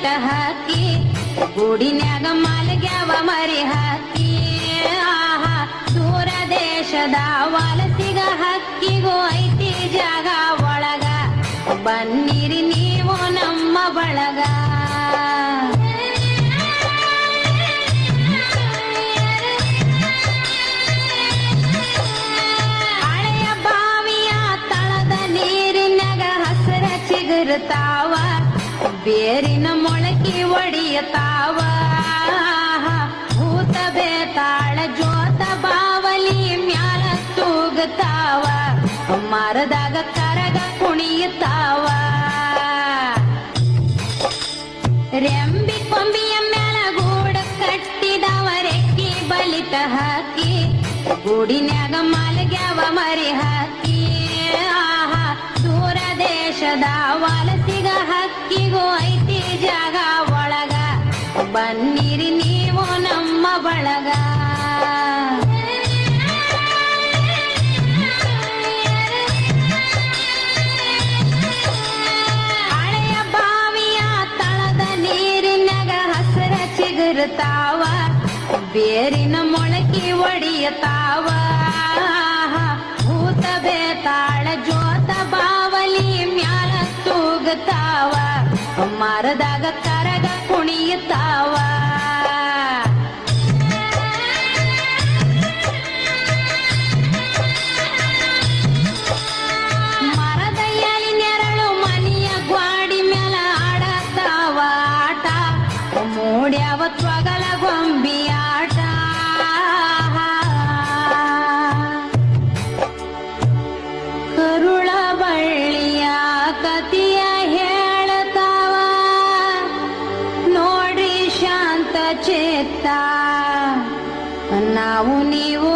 ಬಲಿತ ಹಾಕಿ ಗೂಡಿನ್ಯಾಗ ಮಲಗ್ಯಾವ ಮರಿ ಹಾಕಿ ಆಹಾ ದೂರ ದೇಶದ ವಲಸಿಗ ಹಕ್ಕಿಗೂ ಐತಿ ಜಾಗ ಒಳಗ ಬನ್ನಿರಿ ನೀವು ನಮ್ಮ ಬಳಗ ಹಳೆಯ ಬಾವಿಯ ತಳದ ನೀರಿನಾಗ ಹಸರ ಚಿಗುರುತ್ತಾವ ಬೇರಿನ ಮೊಳಕೆ ಒಡೆಯತಾವ ಭೂತ ಬೇತಾಳ ಜೋತ ಬಾವಲಿ ಮ್ಯಾಲ ತೂಗುತ್ತಾವ ಮರದಾಗ ಕರಗ ಕುಣಿಯುತ್ತಾವ ರೆಂಬಿ ಕೊಂಬಿಯ ಮ್ಯಾಲ ಗೂಡ ಕಟ್ಟಿದವ ರೆಕ್ಕಿ ಬಲಿತ ಹಾಕಿ ಗೂಡಿನ್ಯಾಗ ಮಲಗ್ಯಾವ ಮರಿ ಹಾಕಿ ಆಹಾ ದೂರ ದೇಶದ ವಲಸಿಗ ಹಕ್ಕಿಗೂ ಐತಿ ಜಾಗ ಒಳಗ ಬನ್ನಿರಿ ನೀವು ನಮ್ಮ ಬಳಗ ಹಳೆಯ ಬಾವಿಯ ತಳದ ನೀರಿನಾಗ ಹಸರ ಚಿಗುರುತ್ತಾವ ಬೇರಿನ ಮೊಳಕೆ ಒಡೆಯತಾವ ಭೂತ ಬೇತಾಳ ಜೋತ ಬಾವಲಿ ಮ್ಯಾಲ ತೂಗುತ್ತಾವ ಮರದಾಗ ಕರಗ ಕುಣಿಯುತ್ತಾವ ಮರದ ಎಲಿ ನೆರಳು ಮನಿಯ ಗ್ವಾಡಿ ಮ್ಯಾಲ ಆಡತಾವ ಆಟ ಮೂಡ್ಯಾವ ತ್ವಗಲ ಗೊಂಬಿ ಆಟ ಕರುಳ ಬಳ್ಳಿಯ ಕತಿಯ ಹೇಳ್ತಾವ ನೋಡ್ರಿ ಶಾಂತ ಚೇತ ನಾವು ನೀವು